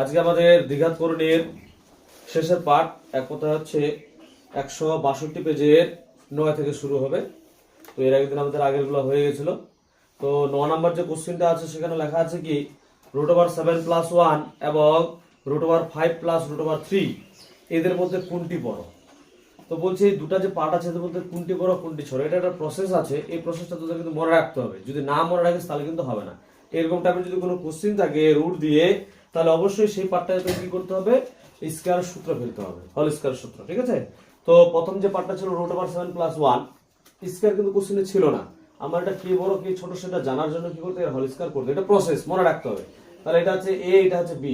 আজকে আমাদের দ্বিঘাত করণের শেষের পার্ট, এক কথা হচ্ছে 162 পেজের 9 থেকে শুরু হবে। তো এর আগের দিন আমাদের আগেরগুলো হয়ে গেছিল। তো 9 নম্বর যে কোশ্চেনটা আছে সেখানে লেখা আছে কি √7 + 1 এবং √5 + √3 এদের মধ্যে কোনটি বড়। তো বলছি এই দুটো যে পার্ট আছে এদের মধ্যে কোনটি বড় কোনটি ছোট, এটা একটা প্রসেস আছে। এই প্রসেসটা তোদের কিন্তু মনে রাখতে হবে, যদি না মনে রাখিস তাহলে কিন্তু হবে না। এরকম টাইপের যদি কোনো কোশ্চেন থাকে রুট দিয়ে, তাহলে অবশ্যই সেই পার্টটাকে তোকে কি করতে হবে, স্কয়ার সূত্র ফেলতে হবে, হোল স্কয়ার সূত্র। ঠিক আছে। তো প্রথম যে পার্টটা ছিল √7 + 1, স্কয়ার কিন্তু কোশ্চেনে ছিল না। আমার এটা কি বড় কি ছোট সেটা জানার জন্য কি করতে হবে, হোল স্কয়ার করতে। এটা প্রসেস মনে রাখতে হবে। তাহলে এটা হচ্ছে a, এটা হচ্ছে b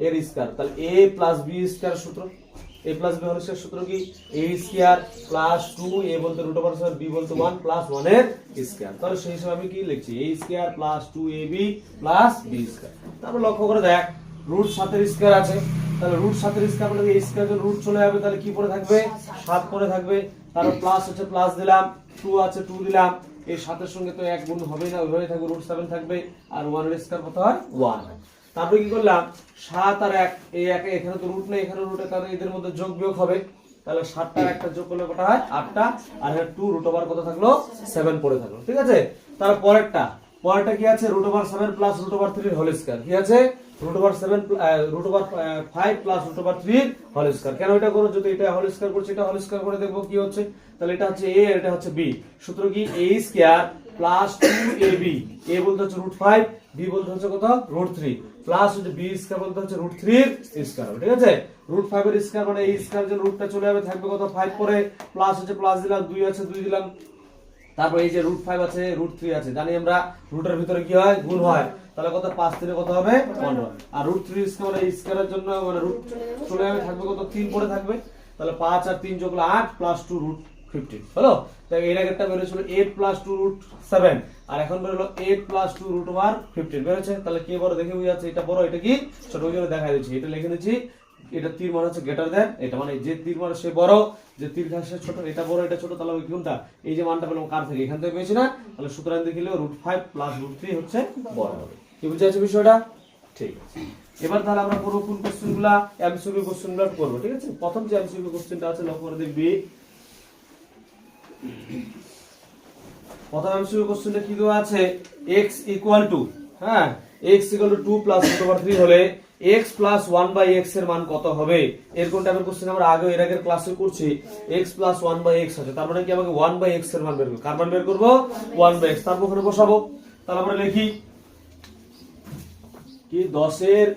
এর স্কয়ার। তাহলে a + b স্কয়ার সূত্র, a + b হোল স্কয়ার সূত্র কি a স্কয়ার + 2a বলতে √7, b বলতে 1 + 1 এর স্কয়ার। তাহলে সেই হিসাবে আমি কি লিখছি, a square + 2ab + b square. তারপর লক্ষ্য করে দেখ √7 এর স্কয়ার আছে। তাহলে √7 এর স্কয়ার মানে এই স্কয়ার যখন রুট চলে যাবে তাহলে কি পড়ে থাকবে, 7 পড়ে থাকবে। তারপর প্লাস হচ্ছে প্লাস দিলাম, 2 আছে 2 দিলাম। এই 7 এর সঙ্গে তো 1 গুণ হবেই না, ওইভাবে থাকবে, √7 থাকবে আর 1 এর স্কয়ার কত হয় 1 হয়। তারপরে কি করলাম 7 আর 1, এই 1 এখানে তো রুট নেই, এখানে রুটে, তাহলে এদের মধ্যে যোগ বিয়োগ হবে। তাহলে 7 আর 1টা যোগ করলে কত হয় 8টা, আর এখানে 2 √ওভার কত থাকলো 7 পড়ে থাকলো। ঠিক আছে। তার পরেরটা কি আছে √7 + √3 এর হোল স্কয়ার। কি আছে √7 √5 + √3 এর হোল স্কয়ার। কেন এটা করো, যদি এটা হোল স্কয়ার করছি এটা হোল স্কয়ার করে দেখবো কি হচ্ছে। তাহলে এটা হচ্ছে a আর এটা হচ্ছে b। সূত্র কি a স্কয়ার + 2ab, a বলতে হচ্ছে √5, b বলতে হচ্ছে কত √3, প্লাস হচ্ছে b স্কয়ার বলতে হচ্ছে √3 এর স্কয়ার। ঠিক আছে। √5 এর স্কয়ার মানে এই স্কয়ার যে রুটটা চলে যাবে থাকবে কত 5 পরে, প্লাস হচ্ছে প্লাস দিলাম, 2 আছে 2 দিলাম। তারপর এই যে √5 আছে √3 আছে, জানি আমরা রুটের ভিতরে কি হয় গুণ হয়। তাহলে কত 5 3 কত হবে 15, আর √3 স্কয়ার মানে স্কয়ারের জন্য মানে রুট চলে যাবে থাকবে কত 3 পরে থাকবে। তাহলে 5 আর 3 যোগ হলো 8 + 2 √15 হলো। তাই এর আগেরটা বের হয়েছিল 8 + 2 √7, আর এখন বের হলো 8 + 2 √15 বের হয়েছে। তাহলে কে বড় দেখে বুঝা যাচ্ছে, এটা বড় এটা কি ছোট, ওই জন্য দেখা দিচ্ছি, এটা লিখে দিচ্ছি। এটা তীর মানে হচ্ছে গ্রেটার দেন, এটা মানে যে তীর মানে সে বড়, যে তীর সে ছোট, এটা বড় এটা ছোট। তাহলে ওই কোনটা, এই যে মানটা পেলাম কার থেকে, এখান থেকে পেয়েছি না। তাহলে সুতরাং দেখিলে √5 + √3 হচ্ছে বড় হবে। কি বুঝে আছে বিষয়টা? ঠিক আছে। এবার তাহলে আমরা করব কোন কোশ্চেনগুলা, এমসিকিউ কোশ্চেনগুলো করব। ঠিক আছে। প্রথম যে এমসিকিউ কোশ্চেনটা আছে লক্ষ্য করে দেখবি। প্রথম এমসিকিউ কোশ্চেনটা কি দেওয়া আছে, x = হ্যাঁ x = 2 + √3 হলে x + 1/x এর মান কত হবে। এরকম টাইপের কোশ্চেন আমরা আগে এর আগের ক্লাসে করছি। x + 1/x আছে, তার মানে কি আমাকে 1/x এর মান বের করব। কার মান বের করব 1/x, তারপর ওখানে বসাবো। তাহলে আমরা লিখি কি 10 এর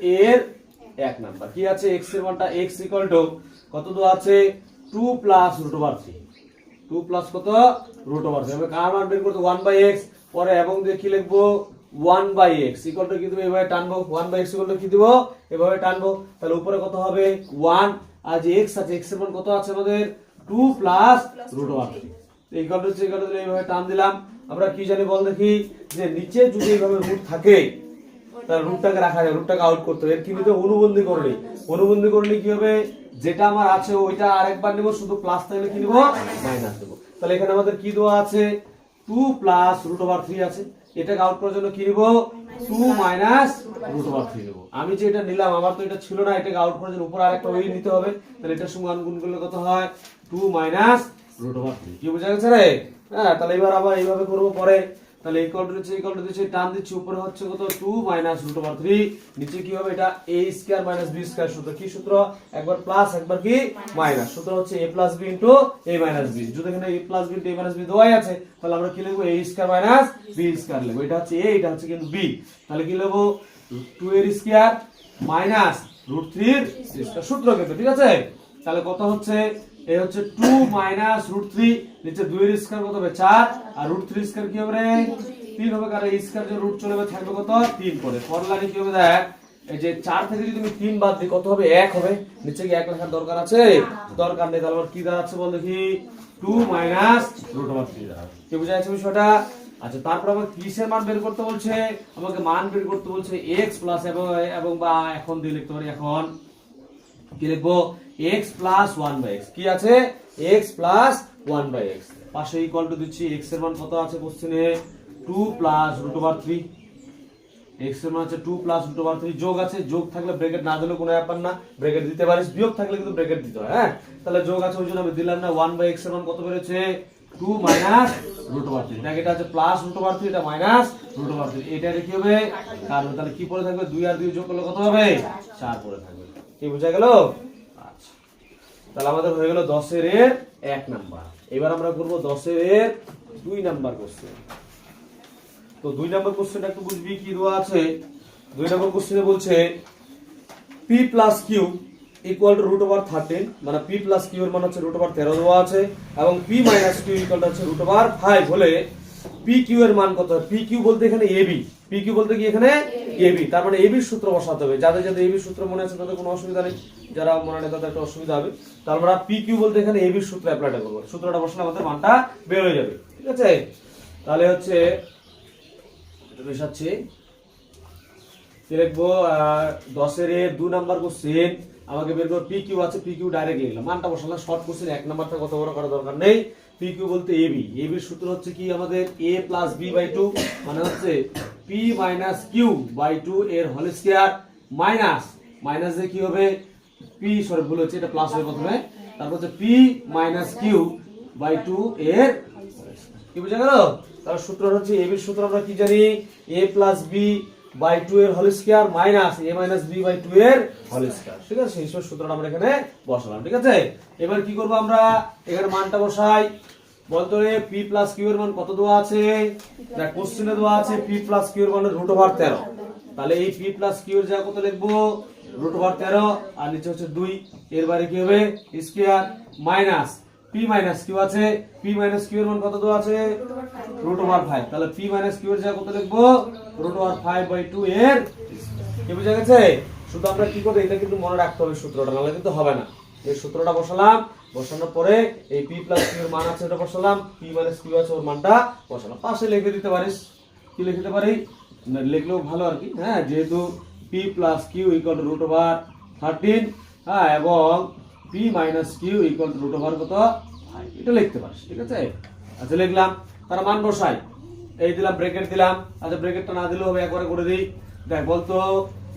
1 নাম্বার কি আছে, x এর মানটা x = কত দেওয়া আছে 2 + √3, 2 প্লাস কত √3। আমরা কার মান বের করতে 1/x, পরে এবং দিয়ে কি লিখবো 1/x ইকুয়াল টু কি দেব, এভাবে টানবো 1/x ইকুয়াল টু কি দেব এভাবে টানবো। তাহলে উপরে কত হবে 1, আর যে x আছে x এর মান কত আছে আমাদের 2 + √3 ইকুয়াল টু দিলে এইভাবে টান দিলাম। আমরা কি জানি বল দেখি, যে নিচে যদি এইভাবে রুট থাকে তাহলে রুটটাকে রাখা যায়, রুটটাকে আউট করতে হবে। এর কি নিতে অনুবন্ধী করলে, অনুবন্ধী করলে কি হবে, যেটা আমার আছে ওইটা আরেকবার নেব, শুধু প্লাস থাকলে কি নেব মাইনাস দেব। তাহলে এখানে আমাদের কি দেওয়া আছে 2 + √3 আছে, এটাকে আউট করার জন্য কি নেব 2 - √3 নেব। আমি যে এটা নিলাম আমার তো এটা ছিল না, এটাকে আউট করার জন্য উপরে আরেকটা ওই নিতে হবে। তাহলে এটার সঙ্গে গুণ করলে কত হয় 2 - √3। কি বুঝা গেছে রে? হ্যাঁ। তাহলে এবার আবার এইভাবে করব পরে। তাহলে ইকুয়াল টু দিচ্ছি টান দিচ্ছি, উপরে হচ্ছে কত 2 - √3, নিচে কি হবে এটা a স্কয়ার - b স্কয়ার। সূত্র কি সূত্র, একবার প্লাস একবার কি মাইনাস। সূত্র হচ্ছে a + b * a - b। যদি এখানে a + b * a - b দেওয়াই আছে, তাহলে আমরা কি লিখব a স্কয়ার - b স্কয়ার লিখব। এটা হচ্ছে a, এটা হচ্ছে কিন্তু b। তাহলে কি লিখব 2 এর স্কয়ার মাইনাস √3 এর স্কয়ার, সূত্র কিন্তু। ঠিক আছে। তাহলে কত হচ্ছে, এই হচ্ছে 2 - √3, নিচে 2 এর স্কয়ার কত হবে 4, আর √3 স্কয়ার কি হবে রে 3 হবে, কারণ এই স্কয়ার যে রুট চলে যাবে থাকবে কত 3 পরে। পরলানি কি হবে দেখ, এই যে 4 থেকে যদি তুমি 3 বাদ দিই কত হবে 1 হবে। নিচে কি 1 লেখার দরকার আছে, দরকার নেই। তাহলে কি দাঁড়াচ্ছে বল দেখি 2 - √3 দাঁড়াচ্ছে। কি বুঝা যাচ্ছে বিষয়টা? আচ্ছা। তারপর আমাকে কিসের মান বের করতে বলছে, আমাকে মান বের করতে বলছে x প্লাস এবং বা এখন দিয়ে লিখতে পারি, এখন কি লিখবো x + 1/x। কি আছে x + 1/x, পাশে ইকুয়াল টু দিচ্ছি। x এর মান কত আছে কোশ্চেনে 2 + √3, x এর মান হচ্ছে 2 প্লাস রুট ওভার 3 যোগ আছে, যোগ থাকলে ব্র্যাকেট না দিলেও কোনো ব্যাপার না, ব্র্যাকেট দিতে পারিস, বিয়োগ থাকলে কিন্তু ব্র্যাকেট দিতে হয়। হ্যাঁ, তাহলে যোগ আছে ওই জন্য আমি দিলাম না। 1/x এর মান কত বেরোচ্ছে 2 মাইনাস রুট ওভার 3, দেখ এটা আছে প্লাস রুট ওভার 3, এটা মাইনাস রুট ওভার 3, এটা কি হবে কারণ, তাহলে কি পড়ে থাকবে 2 আর 2 যোগ করলে কত হবে 4 পড়ে থাকবে। কি বুঝা গেল? আচ্ছা, তাহলে আমাদের হয়ে গেল 10 এর 1 নাম্বার। এবার আমরা করব 10 এর 2 নাম্বার কোশ্চেন। তো 2 নাম্বার কোশ্চেনটা একটু বুঝবি কি দেওয়া আছে। 2 নাম্বার কোশ্চেনে বলছে p plus q equal to root over 13, মানে p প্লাস q এর মান হচ্ছে রুট ওভার 13 দেওয়া আছে, এবং p minus q equal two হচ্ছে রুট ওভার 5 হলে pq এর মান কত হয়? pq বলতে এখানে ab, pq বলতে কি এখানে ab, তার মানে ab এর সূত্র বসাতে হবে। যাদের যাদের ab এর সূত্র মনে আছে তাদের কোনো অসুবিধা নেই, যারা মনে নেই তাদের একটা অসুবিধা হবে। তার মানে pq বলতে এখানে ab এর সূত্র অ্যাপ্লাইটা করব, সূত্রটা বসালে আমাদের মানটা বের হয়ে যাবে। ঠিক আছে, তাহলে হচ্ছে এটা বসাচ্ছি, কি লিখবো 10 এর 2 নাম্বার কোশ্চেন। আমাকে বের করে pq আছে, pq ডাইরেক্ট লিখলাম, মানটা বসালাম। শর্ট কোশ্চেন 1 নাম্বারটা কত বড় করার দরকার নেই। pq বলতে ab, ab এর সূত্র হচ্ছে কি আমাদের a প্লাস b বাই 2, মানে হচ্ছে p মাইনাস q বাই 2 এর হোল স্কয়ার মাইনাস মাইনাস এ কি হবে p, সরি ভুল হচ্ছে, এটা প্লাস হবে প্রথমে, তারপর হচ্ছে p মাইনাস q বাই 2 এর, কি বুঝা গেল? তাহলে সূত্র হচ্ছে ab এর সূত্র আমরা কি জানি a প্লাস b বাই 2 এর whole square minus a minus b by 2 এর হোল স্কয়ার। ঠিক আছে, সেই সূত্রটা আমরা এখানে বসালাম। ঠিক আছে, এবার কি করব আমরা এখানে মানটা বসাই। বলতো রে p প্লাস q এর মান কত দেওয়া আছে? দেখ কোশ্চেনে দেওয়া আছে p প্লাস q এর মান রুট ওভার 13, তাহলে এই p প্লাস q এর জায়গা কত লিখবো রুট ওভার 13, আর নিচে হচ্ছে 2, এর বাইরে কি হবে square minus p minus q আছে, p মাইনাস q এর মান কত দেওয়া আছে রুট ওভার 5, তাহলে p মাইনাস q এর জায়গা কত লিখবো রুট ওভার 5 বাই 2 এর, কি বুঝা গেছে? শুধু আমরা কি করব এটা কিন্তু মনে রাখতে হবে সূত্রটা, নাহলে কিন্তু হবে না। এই সূত্রটা বসালাম, বসানোর পরে এই p প্লাস q এর মান আছে এটা বসালাম, p মাইনাস q আছে ওর মানটা বসালাম। পাশে লিখে দিতে পারিস, কি লিখতে পারি লিখলেও ভালো আর কি। হ্যাঁ, যেহেতু p plus q equal to root over 13, হ্যাঁ, এবং p minus q equal to root over কত 5, এটা লিখতে পারিস। ঠিক আছে, আচ্ছা লিখলাম, তার মান বসাই, এই দিলাম ব্র্যাকেট দিলাম। আচ্ছা ব্র্যাকেটটা না দিলেও হবে, একবারে করে দিই। দেখ বলতো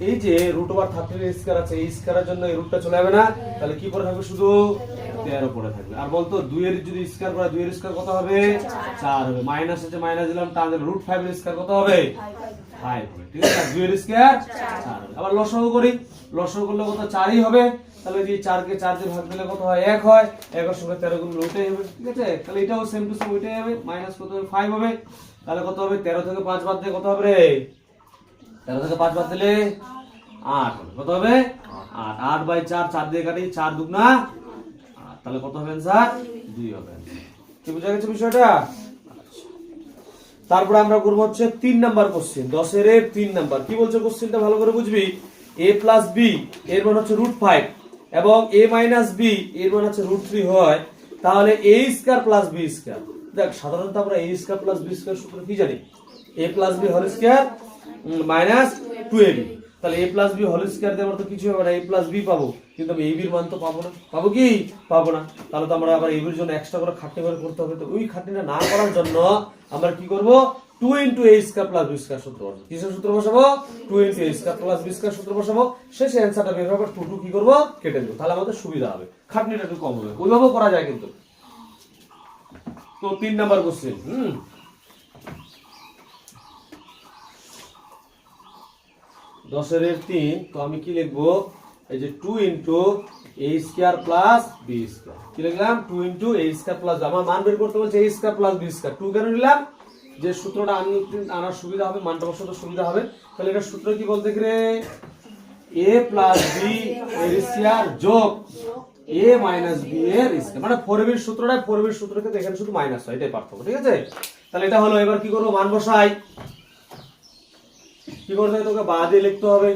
এই যে রুট ওভার 13 এর স্কয়ার আছে, এই স্কয়ারের জন্য এই রুটটা চলে যাবে না, তাহলে কি পড়ে থাকবে শুধু 13 পড়ে থাকবে। আর বলতো 2 এর যদি স্কয়ার করা, 2 এর স্কয়ার কত হবে 4 হবে, মাইনাস আছে মাইনাস দিলাম, টান দিলাম, রুট 5 এর স্কয়ার কত হবে 5 হবে। ঠিক আছে, 2 এর স্কয়ার 4 হবে। আবার লসাগু করি, লসাগু করলে কত 4ই হবে, তাহলে এই 4 কে 4 দিয়ে ভাগ দিলে কত হয় 1 হয়, 1 এর সঙ্গে 13 গুণ উল্টে হবে। ঠিক আছে, তাহলে এটাও সেম টু সেম উল্টে যাবে, মাইনাস কত হবে 5 হবে, তাহলে কত হবে 13 থেকে 5 বাদ দিয়ে কত হবে রে 13 থেকে 5 বাদ দিলে 8 হবে, কত হবে 8, 8 বাই 4, 4 দিয়ে কাটি, 4 দুগুণা 8, তাহলে কত হবে आंसर 2 হবে। কি বুঝা গেছে বিষয়টা? তারপর আমরা করব হচ্ছে 3 নাম্বার কোশ্চেন, 10 এর 3 নাম্বার। কি বলছে কোশ্চেনটা ভালো করে বুঝবি। a প্লাস b এর মান হচ্ছে √5 এবং a মাইনাস b এর মান হচ্ছে √3 হয়, তাহলে a square plus b square. দেখ সাধারণত আমরা a square plus b square সূত্র কি জানি, a plus b whole square minus 2ab, তাহলে a plus b whole square দিয়ে আমরা তো কিছু হবে না, a প্লাস b পাবো, কিন্তু আমি ab এর মান তো পাবো না, পাবো কি পাবো না, তাহলে তো আমরা আবার ab এর জন্য এক্সট্রা করে খাটনি করে করতে হবে। তো ওই খাটনিটা না করার জন্য আমরা কি করব 2 * a square plus b square সূত্র বসাবো। কিসের সূত্র বসাবো 2 * a square plus b square সূত্র বসাবো, শেষে অ্যানসারটা বের হবে, 2 2 কি করব কেটে দেব, তাহলে আমাদের সুবিধা হবে, খাটনিটা একটু কম হবে। ওইভাবেও করা যায় কিন্তু। তো 3 নাম্বার কোশ্চেন, 10 এর 3, তো আমি কি লিখবো এই যে 2 * a square plus b square, কি লিখলাম 2 * a স্কয়ার প্লাস, আমার মান বের করতে বলছে a square plus b square, 2 কেন নিলাম যে সূত্রটা আনার সুবিধা হবে, মানটা বসাতে সুবিধা হবে। তাহলে এটা সূত্র কি বলতে গেলে a প্লাস b এর স্কয়ার যোগ a মাইনাস b এর স্কয়ার, মানে 4ab এর সূত্রটা 4ab এর সূত্রের ক্ষেত্রে এখানে শুধু মাইনাস হয়, এটাই পার্থক্য। ঠিক আছে, তাহলে এটা হলো। এবার কি করব মান বসাই, কি করতে হবে তোকে বাদে লিখতে হবে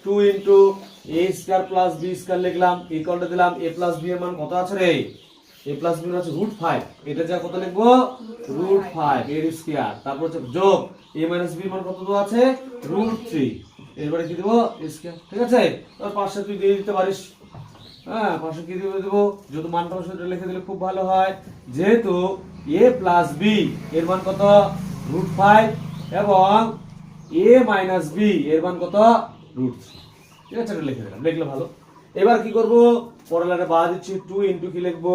2 * a square plus b square লিখলাম, ইকুয়াল টু দিলাম a প্লাস b এর মান কত আছে রে, a প্লাস b এর আছে √5, এটা যা কত লিখবো √5 এর স্কয়ার, তারপর হচ্ছে যোগ a মাইনাস b এর মান কত দেওয়া আছে √3, এরপরে কি দেব স্কয়ার। ঠিক আছে, তার পাশে তুই দিয়ে দিতে পারিস, হ্যাঁ পাশে কি দিয়ে দেব, যেহেতু মানটা বসে লিখে দিলে খুব ভালো হয়, যেহেতু a প্লাস b এর মান কত √5 এবং a a মাইনাস b এর মান কত √3। ঠিক আছে, এটা লিখে দিলাম, লিখলে ভালো। এবার কি করব, পরের লাইনে বাদ দিচ্ছি 2 ইনটু কি লিখবো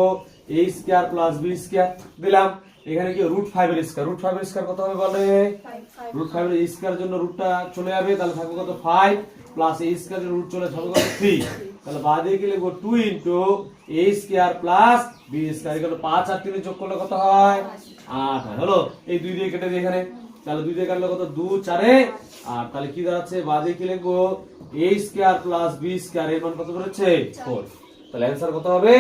a square plus b square দিলাম। এখানে কি √5 এর স্কয়ার, √5 এর স্কয়ার কত হবে বলে, √5 এর স্কয়ার জন্য রুটটা চলে যাবে, তাহলে থাকবে কত 5 প্লাস a স্কয়ার এর রুট চলে থাকবে কত 3। তাহলে বাদ দিয়ে কি লিখবো 2 into a square plus b square এগুলো 5 আর 3 যোগ করলে কত হয় 8 হয়। হলো, এই 2 দিয়ে কেটে দিই এখানে, তাহলে 2 দিয়ে কাটলে কত 2 4 এ 8। তাহলে কি দাঁড়াচ্ছে, বাদ দিয়ে কি লিখবো a square plus b square এর মান কত করেছে 4। তাহলে অ্যানসার কত হবে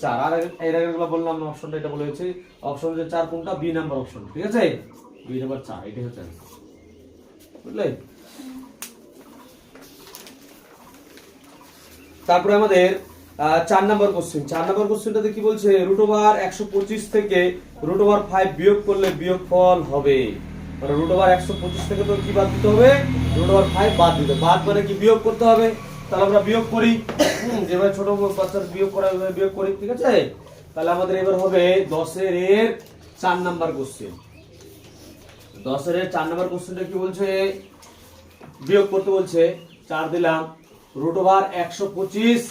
4। আর এর আগেগুলো বললাম না, অপশনটা এটা বলেছি, অপশন যে 4 কোনটা, বি নাম্বার অপশন। ঠিক আছে, বি নাম্বার 4 এটাই হচ্ছে অ্যানসার, বুঝলে। তারপরে আমাদের 4 নাম্বার কোশ্চেন। 4 নাম্বার কোশ্চেনটাতে কি বলছে, √125 থেকে √5 বিয়োগ করলে বিয়োগফল হবে। মানে √125 থেকে তো কি বাদ দিতে হবে, √5 বাদ দিতে, বাদ মানে কি বিয়োগ করতে হবে। তাহলে আমরা বিয়োগ করি, যেভাবে ছোট বাচ্চার বিয়োগ করা হয় বিয়োগ করি। ঠিক আছে, তাহলে আমাদের এবার হবে 10 এর 4 নাম্বার কোশ্চেন। 10 এর 4 নাম্বার কোশ্চেনটা কি বলছে, বিয়োগ করতে বলছে। 4 দিলাম, √125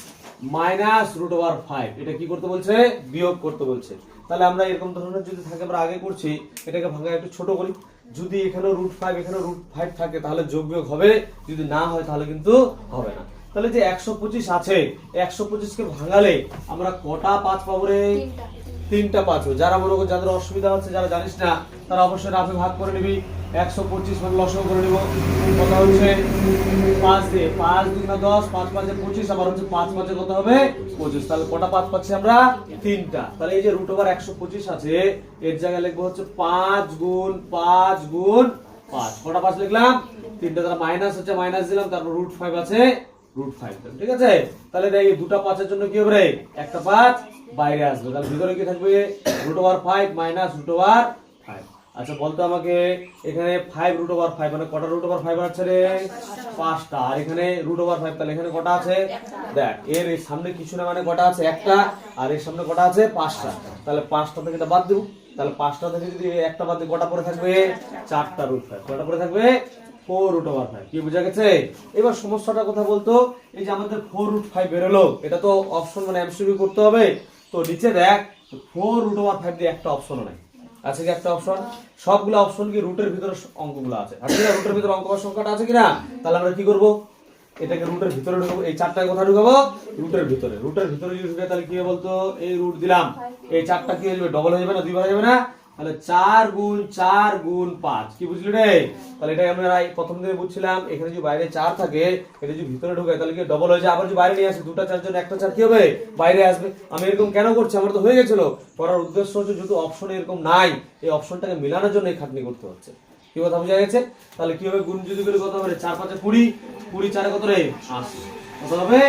মাইনাস √5 এটা কি করতে বলছে, বিয়োগ করতে বলছে। তাহলে আমরা এরকম ধরনের যদি থাকে, আমরা আগে করছি, এটাকে ভাঙা একটু ছোট করি। যদি এখানে √5 এখানে √5 থাকে তাহলে যোগ বিয়োগ হবে, যদি না হয় তাহলে কিন্তু হবে না। তাহলে যে 125 আছে, 125 কে ভাঙালে আমরা কটা 5 পাবো রে, 3টা 5। যারা মনে করো যাদের অসুবিধা হচ্ছে, যারা জানিস না, তারা অবশ্যই রাফে ভাগ করে নিবি। 125 মানে লসাগু করে নিব, কত হচ্ছে 5 দিয়ে, 5 2 10, 5 5 25, আবার হচ্ছে 5 5 কত হবে 25। তাহলে কটা 5 পাচ্ছি আমরা, 3টা। তাহলে এই যে √125 আছে, এর জায়গায় লিখবো হচ্ছে 5 গুণ 5 গুণ 5। কটা 5 লিখলাম, 3টা। তাহলে মাইনাস হচ্ছে, মাইনাস দিলাম, তারপর √5 আছে, √5। ঠিক আছে, তাহলে দেখি দুটা 5 এর জন্য কি হবে রে, একটা 5 বাইরে আসবে, তাহলে ভিতরে কি থাকবে √5 মাইনাস √5। আচ্ছা বলতো আমাকে, এখানে 5 √5 মানে কটা √5 আছে রে, 5টা। আর এখানে √5, তাহলে এখানে কটা আছে, দেখ এর সামনে কিছু না মানে কটা আছে, একটা, আর এর সামনে কটা আছে 5টা। তাহলে 5টা থেকে এটা বাদ দেব, তাহলে 5টা থেকে যদি একটা বাদ দিই কটা পরে থাকবে, 4টা √5। কটা পরে থাকবে 4 √5। কি বুঝা গেছে? এবার সমস্যাটা কথা বলতো, এই যে আমাদের 4 √5 বেরোলো, এটা তো অপশন মানে এমসিকিউ করতে হবে। তো নিচে দেখ 4 √5 দিয়ে একটা অপশন নাই, আছে কি একটা অপশন? সবগুলো অপশন কি রুটের ভিতরে অঙ্কগুলো আছে, আছে কিনা? রুটের ভিতরে অঙ্ক বা সংখ্যাটা আছে কিনা? তাহলে আমরা কি করব, এটাকে রুটের ভিতরে ঢুকাবো। এই 4টায় কথা ঢুকাবো রুটের ভিতরে। রুটের ভিতরে যদি ঢুকে তাহলে কি হবে বলতো, এই রুট দিলাম, এই 4টা কি হয়ে যাবে, ডবল হয়ে যাবে না, 2 বার হয়ে যাবে না। তাহলে 4 গুণ 4 গুণ 5, কি বুঝলি রে? তাহলে এটা আমরা প্রথম দিকে বুঝছিলাম, এখানে যদি বাইরে 4 থাকে, এটা যদি ভিতরে ঢোকে তাহলে কি ডবল হয়ে যায়। আবার যদি বাইরে নিয়ে আসে, দুটা 4 জন্য একটা 4 কি হবে, বাইরে আসবে। আমি এরকম কেন করছি, আমার তো হয়ে গেছিল। করার উদ্দেশ্য হচ্ছে যেহেতু অপশন এরকম নাই, এই অপশনটাকে মিলানোর জন্য এই খাটনি করতে হচ্ছে। কি কথা বুঝা গেছে? তাহলে কি হবে, গুণ যদি করে কত হবে, 4 5 20, 20 4 কত রে 80, কত হবে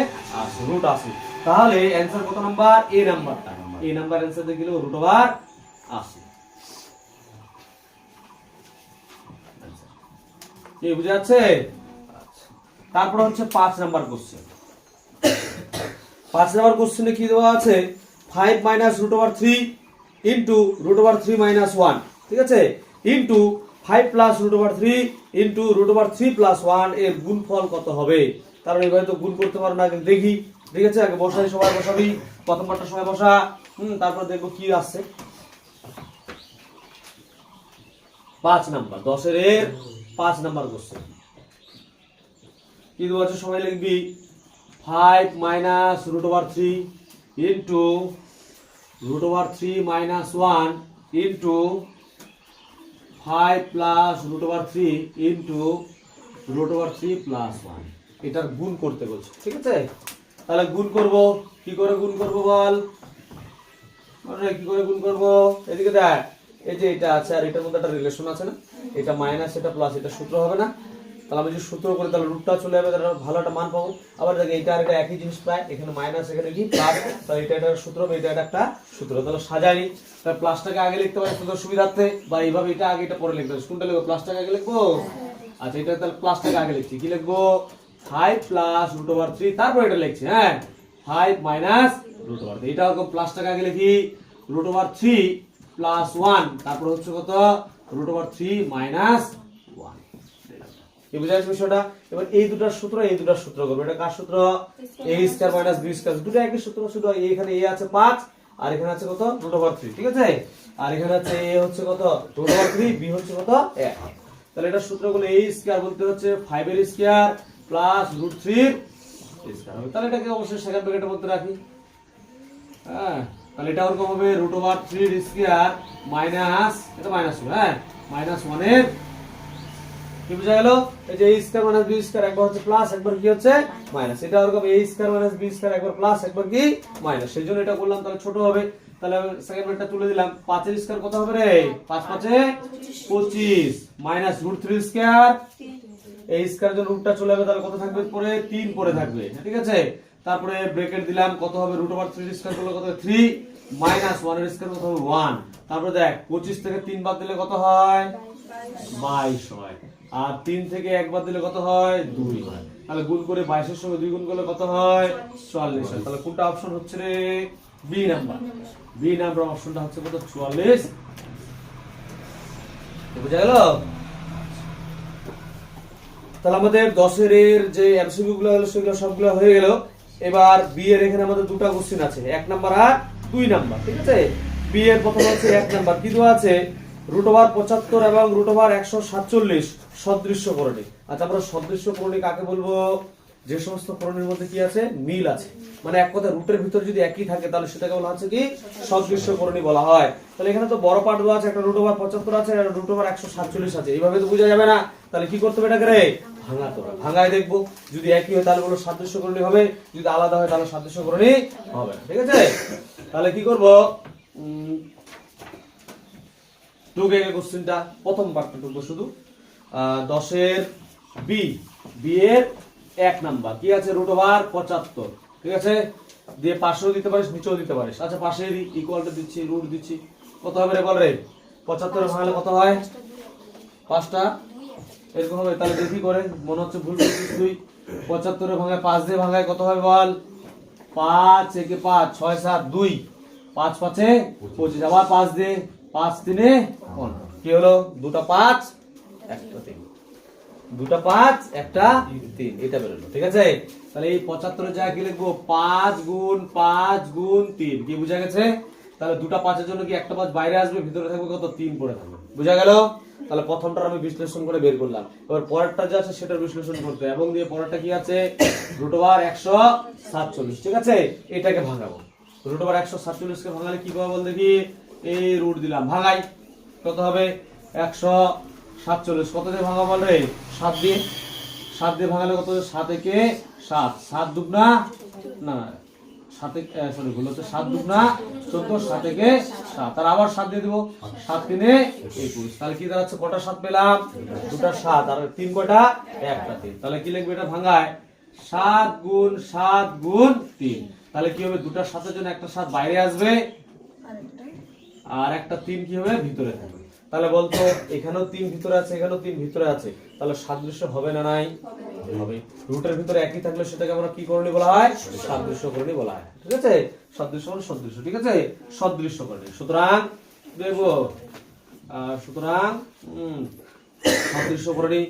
80, √80। তাহলে অ্যানসার কত নাম্বার, এ নাম্বারটা। এই নাম্বার অ্যানসার দিয়ে দিল √80। কি বুঝা যাচ্ছে? আচ্ছা, তারপর হচ্ছে 5 নাম্বার কোশ্চেন। 5 নাম্বার কোশ্চেনে কি দেওয়া আছে, 5 মাইনাস √3 ইনটু √3 মাইনাস 1, ঠিক আছে, ইনটু 5 প্লাস √3 ইনটু √3 প্লাস 1 এর গুণফল কত হবে। কারণ এইভাবে তো গুণ করতে পারো না, আগে দেখি। ঠিক আছে, আগে বসাই, সবাই বসাবি, প্রথমবারটা সময় বসা, তারপর দেখবো কি আসছে। 5 নাম্বার 10 এর 5 নাম্বার কোশ্চেন কি দেওয়া আছে, সময় লিখবি 5 minus √3 into √3 minus 1 into 5 plus √3 into √3 plus 1, এটার গুণ করতে বলছে। ঠিক আছে, তাহলে গুণ করব, কি করে গুণ করব বল, কি করে গুণ করব? এদিকে দেখ, এই যে এটা আছে আর এটার মধ্যে একটা রিলেশন আছে না, এটা মাইনাস এটা প্লাস, এটা সূত্র হবে না? তাহলে আমি যদি সূত্র করি তাহলে রুটটা চলে যাবে, তাহলে ভালো একটা মান পাবো। আবার দেখ এটা আর এটা একই জিনিস প্রায়, এখানে মাইনাস এখানে কি প্লাস, তাহলে এটা একটা সূত্র হবে, এটা একটা সূত্র। তাহলে সাজাই, তাহলে প্লাসটাকে আগে লিখতে পারি তোদের সুবিধার্থে, বা এইভাবে এটা আগে এটা পরে লিখতে পারি। কোনটা লিখবো, প্লাসটাকে আগে লিখবো? আচ্ছা, এটা তাহলে প্লাসটাকে আগে লিখছি, কি লিখবো 5 প্লাস √3, তারপর এটা লিখছি, হ্যাঁ 5 মাইনাস √3, এটা প্লাসটাকে আগে লিখি, √3 প্লাস 1, তারপর হচ্ছে কত √3 মাইনাস 1। কি বুঝা যাচ্ছে বিষয়টা? এবার এই দুটার সূত্র করবো। এটা কার সূত্র? a square minus b square, দুটো একই সূত্র, শুধু এখানে a আছে 5 আর এখানে আছে কত √3, ঠিক আছে? আর এখানে আছে a হচ্ছে কত √3, b হচ্ছে কত 1। তাহলে এটা সূত্রগুলো a স্কয়ার বলতে হচ্ছে 5 এর স্কয়ার প্লাস √3 এর স্কয়ার হবে। তাহলে এটাকে অবশ্যই সেকেন্ড ব্র্যাকেটের মধ্যে রাখি। হ্যাঁ, তাহলে এটা ওরকম হবে √3 এর স্কয়ার মাইনাস, এটা মাইনাস হবে, হ্যাঁ মাইনাস 1 এর, কি বুঝা গেল? এই যে a square minus b square একবার হচ্ছে প্লাস একবার কি হচ্ছে মাইনাস, এটা ওরকম a square minus b square একবার প্লাস একবার কি মাইনাস, সেইজন্য এটা করলাম। তাহলে ছোট হবে, তাহলে সেকেন্ড ব্র্যাকেটটা তুলে দিলাম। 5 এর স্কয়ার কত হবে রে? 5 5 এ 25 মাইনাস √3 স্কয়ার, এই স্কয়ার যখন রুটটা চলে যাবে তাহলে কত থাকবে পরে? 3 পরে থাকবে, ঠিক আছে? তারপরে ব্র্যাকেট দিলাম, কত হবে √3 স্কয়ার করলে কত হবে 3 মাইনাস 1 এর স্কয়ার কত হবে 1। তারপরে দেখ 25 থেকে 3 বাদ দিলে কত হয়? 22 হয়। আর 3 থেকে 1 বাদ দিলে কত হয়? 2 হয়। তাহলে গুণ করে 22 এর সঙ্গে 2 গুণ করলে কত হয়? 44 হয়। তাহলে কোনটা অপশন হচ্ছে রে? B number. বি নাম্বার অপশনটা হচ্ছে কত? 44। বুঝা গেল? তাহলে আমাদের 10 এর যে এমসিকিউ গুলো হলো সেগুলো সবগুলো হয়ে গেল। এবার বি এর এখানে আমাদের দুটো কোশ্চেন আছে, 1 নাম্বার আর 2 নাম্বার, ঠিক আছে? বি এর প্রথম হচ্ছে 1 নাম্বার, কি দেওয়া আছে? √75 এবং √147 সদৃশ্য করণী। আচ্ছা, আমরা সদৃশ্য করণী কাকে বলবো? যে সমস্ত করণীর মধ্যে কি আছে? মিল আছে, মানে এক কথা রুটের ভিতরে যদি একই থাকে তাহলে সেটাকে বলা হচ্ছে কি? সদৃশ্য করণী বলা হয়। তাহলে এখানে তো বড় পার্ট দেওয়া আছে, একটা √75 আছে আর √147 আছে, এইভাবে তো বোঝা যাবে না। তাহলে কি করতে হবে এটাকে রে? ভাঙাতে হবে। ভাঙায় দেখবো, যদি একই হয় তাহলে বলো সাদৃশ্য করণী হবে, যদি আলাদা হয় তাহলে সাদৃশ্য করণী হবে, ঠিক আছে? তাহলে কি করব? টুকে কোশ্চেনটা প্রথম পার্টটা টুকবো শুধু। 10 এর বি, বি এর 1 নাম্বার কি আছে? √75, ঠিক আছে? দিয়ে পাশেও দিতে পারিস, নিচেও দিতে পারিস। আচ্ছা, পাশে ইকুয়ালটা দিচ্ছি, রুট দিচ্ছি, কত হবে রে বল রে? 75 এর ভাঙলে কত হয়? 5টা এরকম হবে। তাহলে দেখি করে, মনে হচ্ছে ভুল করছিস তুই। 75 এর ভাঙায় 5 দিয়ে ভাঙায় কত হবে বল? 5 একে 5 6 7 2, 5 5 এ 25, আবার 5 দিয়ে 5 3 এ 15, কি হলো? দুটো 5 একটা 3, দুটো 5 একটা 3, এটা বেরোলো, ঠিক আছে? তাহলে এই 75 এর জায়গায় কি লিখবো? 5 গুণ 5 গুণ 3, কি বুঝা গেছে? তাহলে দুটো 5 এর জন্য কি একটা 5 বাইরে আসবে, ভিতরে থাকবে কত? 3 পড়ে থাকবে, বুঝা গেল? তাহলে প্রথমটার আমি বিশ্লেষণ করে বের করলাম। এবার পরেরটা যা আছে সেটা বিশ্লেষণ করতে, এবং দিয়ে পরেরটা কি আছে? √147, ঠিক আছে? এটাকে ভাঙাবো। √147 কে ভাঙালে কি পাবো বল দেখি? এই রুট দিলাম, ভাঙাই, কত হবে? 147 কত দিয়ে ভাঙাবো বল রে? 7 দিয়ে। 7 দিয়ে ভাঙালে কত? 7 একে 7, 7 দুগুণা না 7 সরি ভুল হচ্ছে, 7 দুগুণা 14, 7 একে 7, আর আবার 7 দিয়ে দেবো, 7 3 এ 21। তাহলে কি দাঁড়াচ্ছে? কটা 7 পেলাম? দুটো 7, আর 3 কটা? একটা 3। তাহলে কি লিখবে এটা ভাঙায়? 7 গুণ 7 গুণ 3। তাহলে কি হবে? দুটো 7 এর জন্য একটা 7 বাইরে আসবে আর একটা 3 কি হবে? ভিতরে থাকবে। তাহলে বলতো এখানেও 3 ভিতরে আছে, এখানেও 3 ভিতরে আছে, তাহলে সাদৃশ্য হবে না নাই? হবে। রুটের ভিতরে একই থাকলে সেটাকে আমরা কি করণী বলা হয়? সাদৃশ্য করণী বলা হয়, ঠিক আছে? সদৃশ্য মানে সদৃশ্য, ঠিক আছে? সদৃশ্য করণী। সুতরাং দেখবো, সুতরাং সদৃশ্য করণী,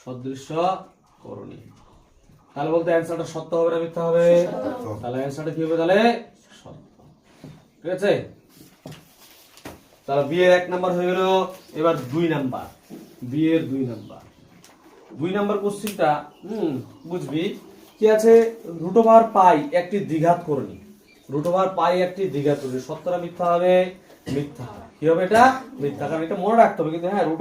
সদৃশ্য করণী। তাহলে বলতে অ্যানসারটা সত্য হবে না মিথ্যা হবে? তাহলে অ্যানসারটা কি হবে? তাহলে সত্য, ঠিক আছে? তাহলে বি এর 1 নাম্বার হয়ে গেল। এবার 2 নাম্বার, বি এর 2 নাম্বার। 2 নাম্বার কোশ্চেনটা বুঝবি কি আছে? √π একটি দ্বিঘাত করণী। √π একটি দ্বিঘাত করণী, সত্য না মিথ্যা হবে? মিথ্যা। কি হবে এটা? মিথ্যা, কারণ এটা মনে রাখতে হবে। কিন্তু হ্যাঁ, √π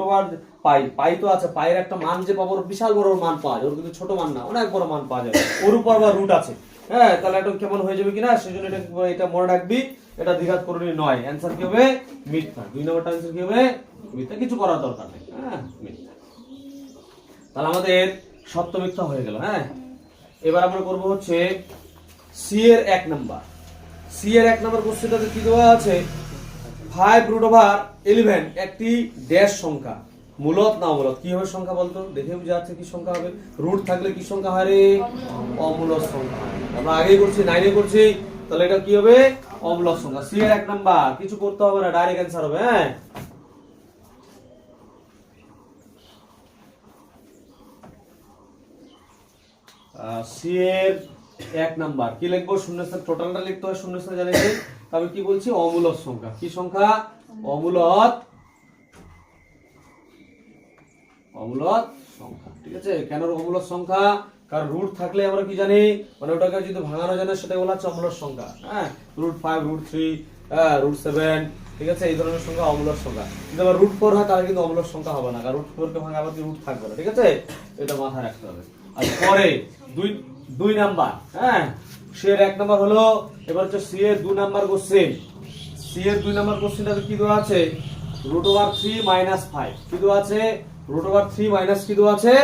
তো আছে, পায়ের একটা মান যে পাবো, বিশাল বড় মান পাওয়া যায়, ওর কিন্তু ছোট মান না, অনেক বড় মান পাওয়া যাবে, ওর উপর আবার রুট আছে। হ্যাঁ, তাহলে এটা কেমন হয়ে যাবে কিনা, সেজন্য এটা মনে রাখবি, এটা দ্বিঘাত করণী নয়। অ্যানসার কি হবে? মিথ্যা। 2 নম্বরটা অ্যানসার কি হবে? মিথ্যা, কিছু করার দরকার নেই। হ্যাঁ, মিথ্যা। তাহলে আমাদের সত্য মিথ্যা হয়ে গেল। হ্যাঁ, এবার আমরা করব হচ্ছে সি এর 1 নাম্বার। সি এর 1 নাম্বার কোশ্চেনটাতে কি দেওয়া আছে? 5√11 একটি ড্যাশ সংখ্যা, মূলত না অমূলত। কি হবে সংখ্যা বলতো? দেখে বুঝা যাচ্ছে কি সংখ্যা হবে। রুট থাকলে কি সংখ্যা হয় রে? অমূলত সংখ্যা। আমরা আগেই করছি, 9 এ করছি। তাহলে এটা কি হবে? অমূলত সংখ্যা। সি এর 1 নাম্বার, কিছু করতে হবে না, ডাইরেক্ট অ্যানসার হবে। হ্যাঁ, সি এর 1 নাম্বার কি লিখবো? শূন্যস্থান টোটালটা লিখতে হয়, শূন্যস্থান জানি না। তবে কি বলছি? অমূলক সংখ্যা। কি সংখ্যা? অমূলক সংখ্যা। ঠিক আছে? কেন অমূলক সংখ্যা? কারণ রুট থাকলে আমরা কি জানি, মানে ওটাকে যদি ভাঙানো জানে সেটা বলা হচ্ছে অমূলক সংখ্যা। হ্যাঁ, √5 √3 √7, ঠিক আছে, এই ধরনের সংখ্যা অমূলক সংখ্যা। যদি আবার √4 হয় তাহলে কিন্তু অমূলক সংখ্যা হবে না, কারণ √4 কে ভাঙা আবার কি রুট থাকবে না। ঠিক আছে, এটা মাথায় রাখতে হবে। আর পরে দুই নাম্বার, হ্যাঁ, সি এর 1 নাম্বার হলো। এবার হচ্ছে সি এর 2 নাম্বার কোশ্চেন। সি এর 2 নাম্বার কোশ্চেনটাতে কি দেওয়া আছে? √3 - 5 কি দেওয়া আছে? √3 মাইনাস কি দেওয়া আছে?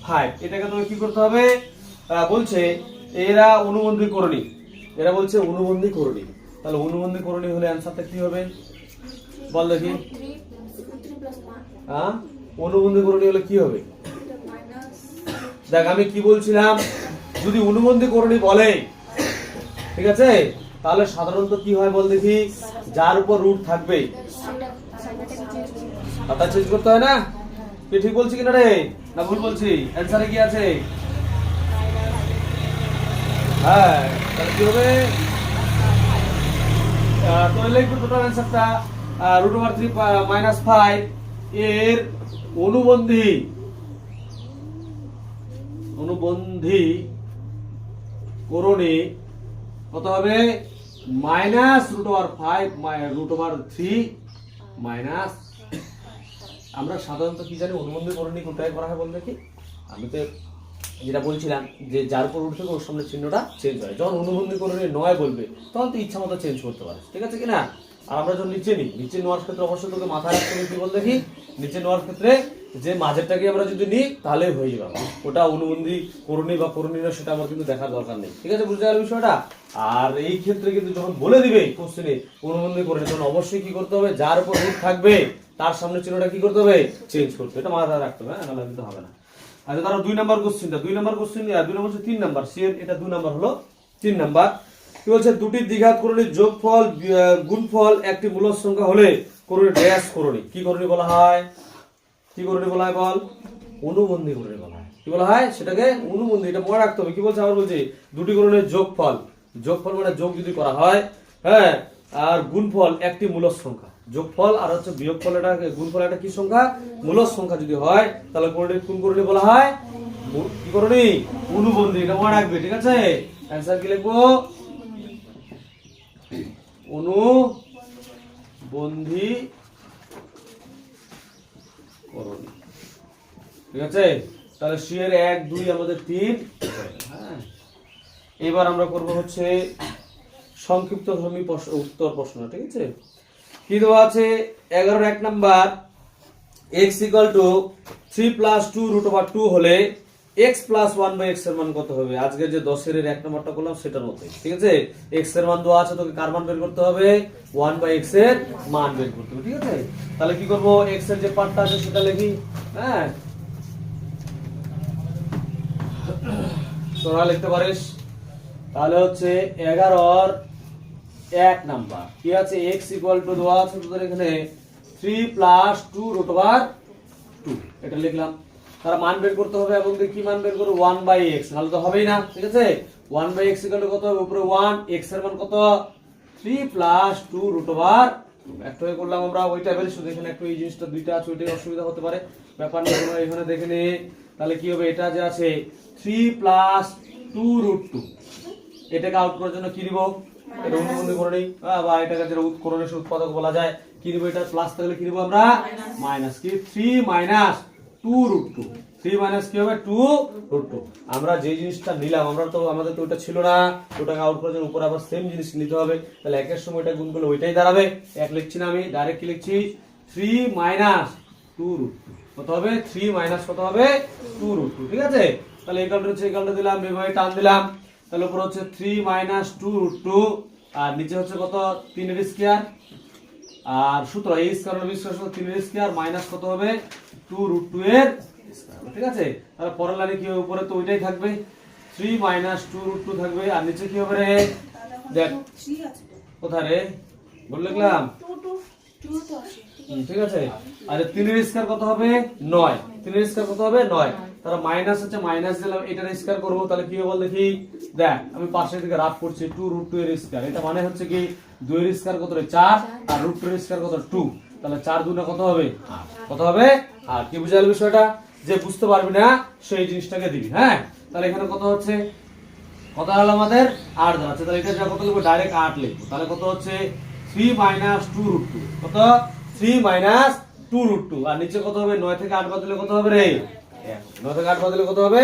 5। এটাকে তুমি কি করতে হবে? বলছে এরা অনুবন্ধী করণী। এরা বলছে অনুবন্ধী করণী। তাহলে অনুবন্ধী করণী হলে অ্যানসারটা কি হবে বল দেখি? হ্যাঁ, অনুবন্ধী করণী হলে কি হবে? দেখ আমি কি বলছিলাম, যদি অনুবন্ধী করণী বলে, ঠিক আছে, তাহলে সাধারণত কি হয় বল দেখি? যার উপর রুট থাকবে তার চেঞ্জ করতে হয় না? তুই ঠিক বলছি কিনা রে, না ভুল বলছি? অ্যানসারে কি আছে? হ্যাঁ, তাহলে কি হবে? তো লিখবো টোটাল অ্যানসারটা √3 - 5 এর অনুবন্ধী করণী কত হবে? -√5 √3 মাইনাস। আমরা সাধারণত কি জানি অনুবন্ধী করণী কোনটায় করা হয় বল দেখি? আমি তো যেটা বলছিলাম যে যার উপর রুট থেকে ওর সামনে চিহ্নটা চেঞ্জ হয়। যখন অনুবন্ধী করণী 9 বলবে তখন তো ইচ্ছা মতো চেঞ্জ করতে পারে। ঠিক আছে কিনা? আর আমরা যখন নিচে নিই, নিচে নেওয়ার ক্ষেত্রে অবশ্যই তোকে মাথায় রাখতে হবে কি বল দেখি? নিচে নেওয়ার ক্ষেত্রে যে মাঝেরটাকে আমরা যদি নিই তাহলে হয়ে যাবে। ওটা অনুবন্ধী করণী বা করণী না সেটা আমার কিন্তু দেখার দরকার নেই। ঠিক আছে, বুঝতে গেল বিষয়টা? আর এই ক্ষেত্রে কিন্তু যখন বলে দিবে কোশ্চেনে অনুবন্ধী করণী, তখন অবশ্যই কি করতে হবে? যার উপর রুট থাকবে তার সামনে চিহ্নটা কি করতে হবে? চেঞ্জ করতে হবে। এটা মাথায় রাখতে হবে, নাহলে কিন্তু হবে না। আচ্ছা, তারা 2 নাম্বার কোশ্চেনটা, 2 নাম্বার কোশ্চেন, 2 নাম্বার হচ্ছে 3 নাম্বার। সি এর এটা 2 নাম্বার হলো। 3 নাম্বার কি বলছে? দুটি দ্বিঘাত করণীর যোগফল গুণফল একটি মূলদ সংখ্যা হলে করণী ড্যাশ করণী। কি করণী বলা হয়? কি করণী বলা হয় বল? অনুবন্ধী করণী বলা হয়। কি বলা হয়? সেটাকে অনুবন্ধী। এটা মনে রাখতে হবে। কি বলছে? আবার বলছি দুটি করণীর যোগফল মানে যোগ যদি করা হয়, হ্যাঁ, আর গুণফল একটি মূলদ সংখ্যা। যোগফল আর হচ্ছে বিয়োগফল, এটা গুণফল একটা কি সংখ্যা? মূলদ সংখ্যা যদি হয় তাহলে কোন করণী বলা হয়? কি করণী? অনুবন্ধী। এটা মনে রাখবে। ঠিক আছে, অ্যানসার কি লিখবো? অনুবন্ধী করণী। ঠিক আছে, তাহলে সি এর 1 2 আমাদের 3। হ্যাঁ, এবার আমরা করব হচ্ছে সংক্ষিপ্ত ধর্মী উত্তর প্রশ্ন। ঠিক আছে, কি দেওয়া আছে? 11 1 নাম্বার x = 3 + 2 √2 হলে x + 1/x এর মান কত হবে? আজকে যে 10 এর 1 নাম্বারটা করলাম সেটার মতই। ঠিক আছে, x এর মান দেওয়া আছে, তোকে কার মান বের করতে হবে? 1/x এর মান বের করতে হবে। ঠিক আছে, তাহলে কি করব? x এর যে পার্টটা আছে সেটা লিখি। হ্যাঁ, তোরা লিখতে পারিস। তাহলে হচ্ছে 11 1 নাম্বার কি আছে? x = দেওয়া আছে তোদের এখানে 3 + 2 √2, এটা লিখলাম। তারা মান বের করতে হবে এবং কি মান বের করব? 1/x, নাহলে তো হবেই না। ঠিক আছে, 1/x = কত হবে? উপরে 1, x এর মান কত? 3 + 2 √2। একটা হয়ে করলাম আমরা ওইটা বের। শুধু এখানে একটু এই জিনিসটা দুইটা আছে, ওইটাই অসুবিধা হতে পারে, ব্যাপার নেই, তোমরা এখানে দেখে নে। তাহলে কি হবে? এটা যে আছে 3 + 2 √2, এটাকে আউট করার জন্য কি দিব? এটা অনুবন্ধী করণী, বা এটাকে যেটা করণীয় উৎপাদক বলা যায়। কি দিব? এটা প্লাস থাকলে কি দিব আমরা? মাইনাস। কি 3 - 2 √2, 3 মাইনাস কি হবে? 2 √2। আমরা যে জিনিসটা নিলাম, আমরা তো আমাদের তো ওটা ছিল না, ওটাকে আউট করার জন্য উপরে আবার সেম জিনিস নিতে হবে। তাহলে একের সময় এটা গুণ করলে ওইটাই দাঁড়াবে। এক লিখছি না আমি, ডাইরেক্ট কি লিখছি? 3 - 2 √2 কত হবে? 3 মাইনাস কত হবে? 2 √2। ঠিক আছে, তাহলে একালটা হচ্ছে একালটা দিলাম, এভাবে টান দিলাম। তাহলে উপরে হচ্ছে 3 - 2 √2, আর নিচে হচ্ছে কত? 3 এর স্কয়ার। আর সূত্র a স্কয়ার b স্কয়ার 3 এর স্কয়ার মাইনাস কত হবে? 2 √2 এর স্কয়ার। ঠিক আছে, তাহলে পরের লাইনে কি হবে? উপরে তো ওইটাই থাকবে, 3 - 2 √2 থাকবে। আর নিচে কি হবে রে? দেখ কোথায় রে? বল লিখলাম। ঠিক আছে, আর 3 এর স্কয়ার কত হবে? 9। 3 এর স্কয়ার কত হবে? 9। তাহলে মাইনাস আছে, মাইনাস দিলাম, এটার স্কয়ার করবো, তাহলে কি হবে বল দেখি। দেখ আমি পাশের দিকে রাফ করছি 2√2 এর স্কয়ার, এটা মানে হচ্ছে কি 2 এর স্কয়ার কত রে 4 আর √2 এর স্কয়ার কত 2, তাহলে 4 2 কত হবে 8, কত হবে। আর কি বুঝাইল বিষয়টা, যে বুঝতে পারবি না সেই জিনিসটাকে দিবি। হ্যাঁ, তাহলে এখানে কত হচ্ছে, কত হলো আমাদের 8 দাঁড়াচ্ছে, তাহলে এটা যা কত লিখবো ডাইরেক্ট 8 লিখবো, তাহলে কত হচ্ছে 3 - 2√2, কত 3 - 2√2, আর নিচে কত হবে 9 থেকে 8 বাদ দিলে কত হবে রে 1, 9 থেকে 8 বাদ দিলে কত হবে